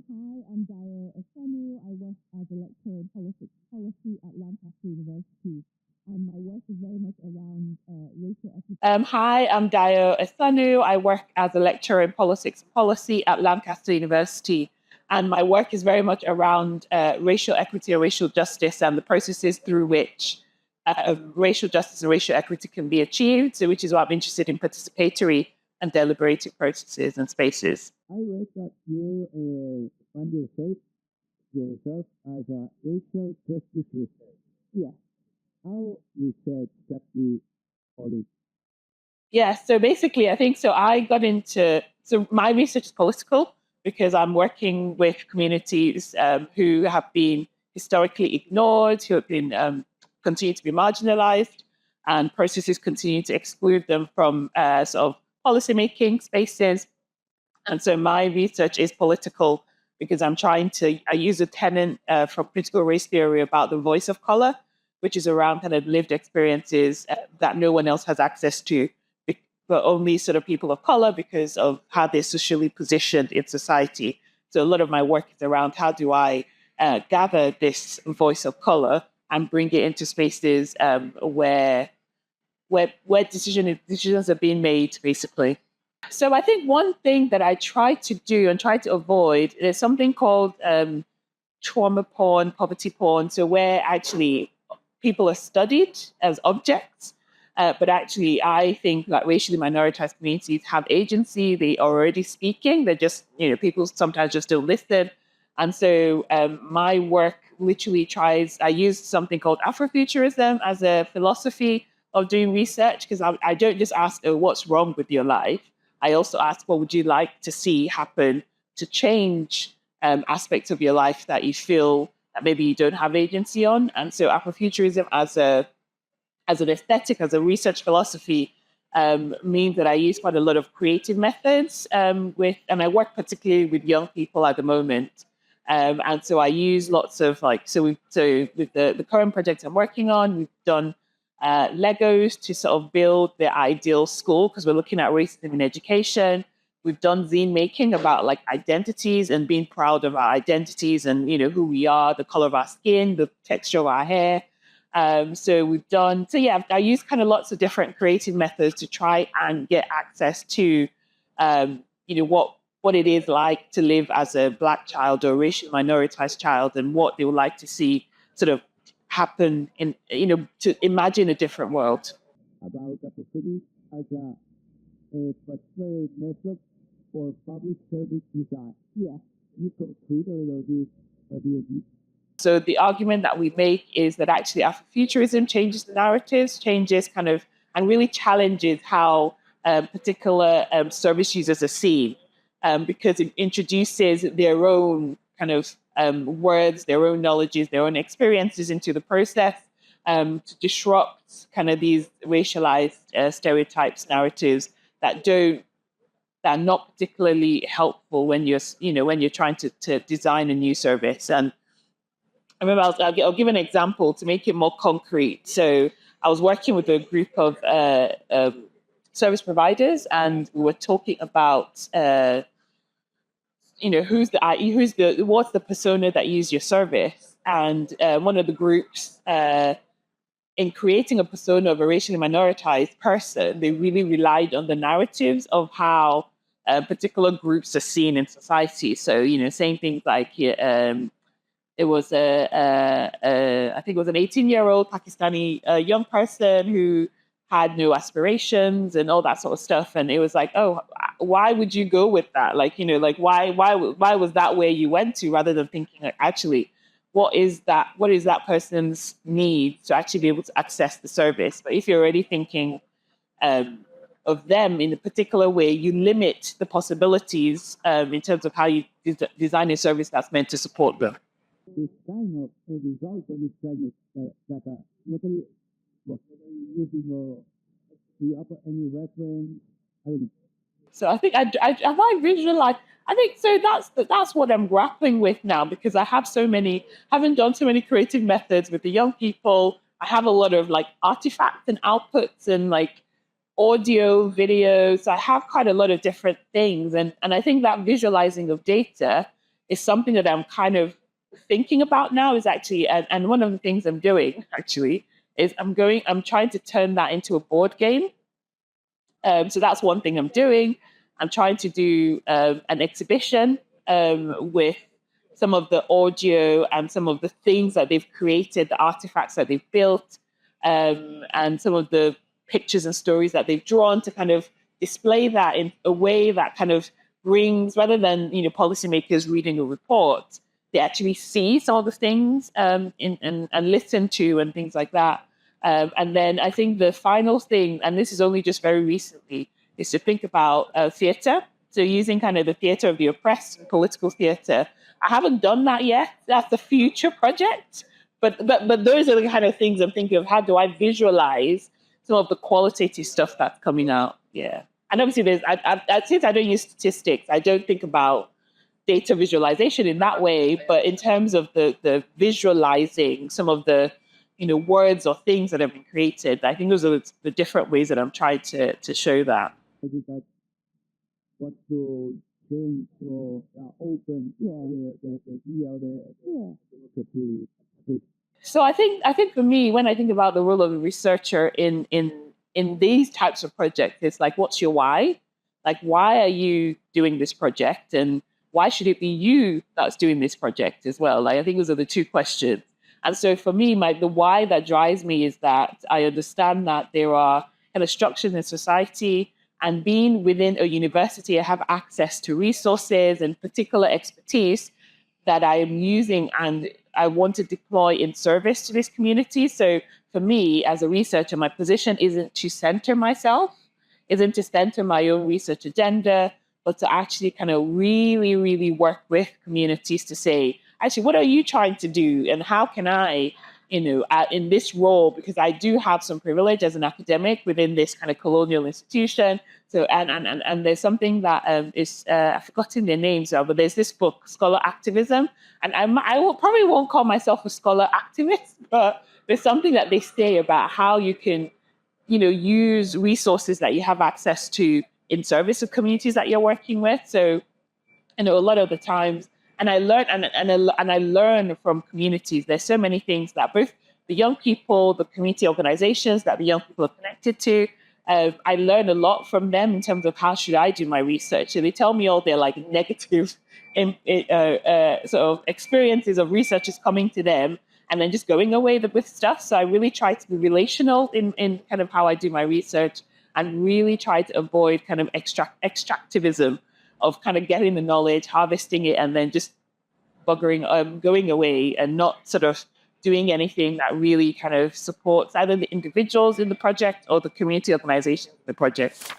Hi, I'm Dayo Eseonu. I work as a lecturer in politics policy at Lancaster University, and my work is very much around racial equity. Hi, I'm Dayo Eseonu. I work as a lecturer in politics policy at Lancaster University, and my work is very much around racial equity or racial justice and the processes through which racial justice and racial equity can be achieved, so which is why I'm interested in participatory and deliberative processes and spaces. I read that you find yourself as a racial justice researcher. Yeah. How research that be politics? Yeah, so basically, I think so. So my research is political because I'm working with communities who have been historically ignored, who have been continue to be marginalized, and processes continue to exclude them from sort of policymaking spaces. And so my research is political because I use a tenet from critical race theory about the voice of color, which is around kind of lived experiences that no one else has access to, but only sort of people of color because of how they're socially positioned in society. So a lot of my work is around how do I gather this voice of color and bring it into spaces where decisions are being made, basically. So I think one thing that I try to do and try to avoid is something called trauma porn, poverty porn. So where actually people are studied as objects, but actually I think that racially minoritized communities have agency. They are already speaking. They're just, people sometimes just don't listen. And so my work literally I use something called Afrofuturism as a philosophy of doing research, because I don't just ask, oh, what's wrong with your life? I also ask, what would you like to see happen to change aspects of your life that you feel that maybe you don't have agency on? And so Afrofuturism as an aesthetic, as a research philosophy, means that I use quite a lot of creative methods and I work particularly with young people at the moment. And so I use lots of with the current project I'm working on, we've done Legos to sort of build the ideal school, because we're looking at racism in education. We've done zine making about identities and being proud of our identities and who we are, the color of our skin, the texture of our hair. I use kind of lots of different creative methods to try and get access to what it is like to live as a Black child or a racially minoritized child, and what they would like to see sort of happen to imagine a different world. About opportunities as a preferred method for public service design. Yeah. You could read a little bit what do you do? So the argument that we make is that actually Afrofuturism changes the narratives, and really challenges how particular service users are seen, because it introduces their own kind of words, their own knowledges, their own experiences into the process, to disrupt kind of these racialized stereotypes, narratives that are not particularly helpful when you're trying to design a new service. And I remember I'll give an example to make it more concrete. So I was working with a group of service providers, and we were talking about what's the persona that use your service. And one of the groups, in creating a persona of a racially minoritized person, they really relied on the narratives of how particular groups are seen in society. So saying things like it was I think it was an 18-year-old Pakistani young person who had no aspirations and all that sort of stuff. And it was like, oh, why would you go with that? Why was that where you went to, rather than thinking actually, what is that person's need to actually be able to access the service? But if you're already thinking of them in a particular way, you limit the possibilities in terms of how you design a service that's meant to support them. This kind of result of this kind of data, what are you using, or do you offer any reference? I don't know. So I think I might visualize. I think so. That's what I'm grappling with now, because I have haven't done so many creative methods with the young people. I have a lot of artifacts and outputs and audio, videos. I have quite a lot of different things, and I think that visualizing of data is something that I'm kind of thinking about now. Is actually, and one of the things I'm doing actually is I'm trying to turn that into a board game. So that's one thing I'm doing. I'm trying to do an exhibition with some of the audio and some of the things that they've created, the artifacts that they've built, and some of the pictures and stories that they've drawn to kind of display that in a way that kind of brings, rather than policymakers reading a report, they actually see some of the things and listen to and things like that. And then I think the final thing, and this is only just very recently, is to think about theatre. So using kind of the theatre of the oppressed, political theatre. I haven't done that yet. That's a future project. But those are the kind of things I'm thinking of. How do I visualize some of the qualitative stuff that's coming out? Yeah. And obviously, since I don't use statistics, I don't think about data visualization in that way. But in terms of the visualizing some of the words or things that have been created, I think those are the different ways that I'm trying to show that. What to change or open So I think for me, when I think about the role of a researcher in these types of projects, it's like, what's your why? Like, why are you doing this project, and why should it be you that's doing this project as well? Like, I think those are the two questions. And so for me, the why that drives me is that I understand that there are kind of structures in society, and being within a university, I have access to resources and particular expertise that I am using and I want to deploy in service to this community. So for me, as a researcher, my position isn't to center myself, isn't to center my own research agenda, but to actually kind of really, really work with communities to say, actually, what are you trying to do? And how can I, in this role, because I do have some privilege as an academic within this kind of colonial institution. So, and there's something that is, I've forgotten their names now, but there's this book, Scholar Activism. And probably won't call myself a scholar activist, but there's something that they say about how you can, use resources that you have access to in service of communities that you're working with. So, a lot of the times, and I learn and I learn from communities. There's so many things that both the young people, the community organizations that the young people are connected to, I learn a lot from them in terms of how should I do my research. And they tell me all their like negative sort of experiences of researchers coming to them and then just going away with stuff. So I really try to be relational in kind of how I do my research, and really try to avoid kind of extractivism of kind of getting the knowledge, harvesting it, and then just going away and not sort of doing anything that really kind of supports either the individuals in the project or the community organizations in the project.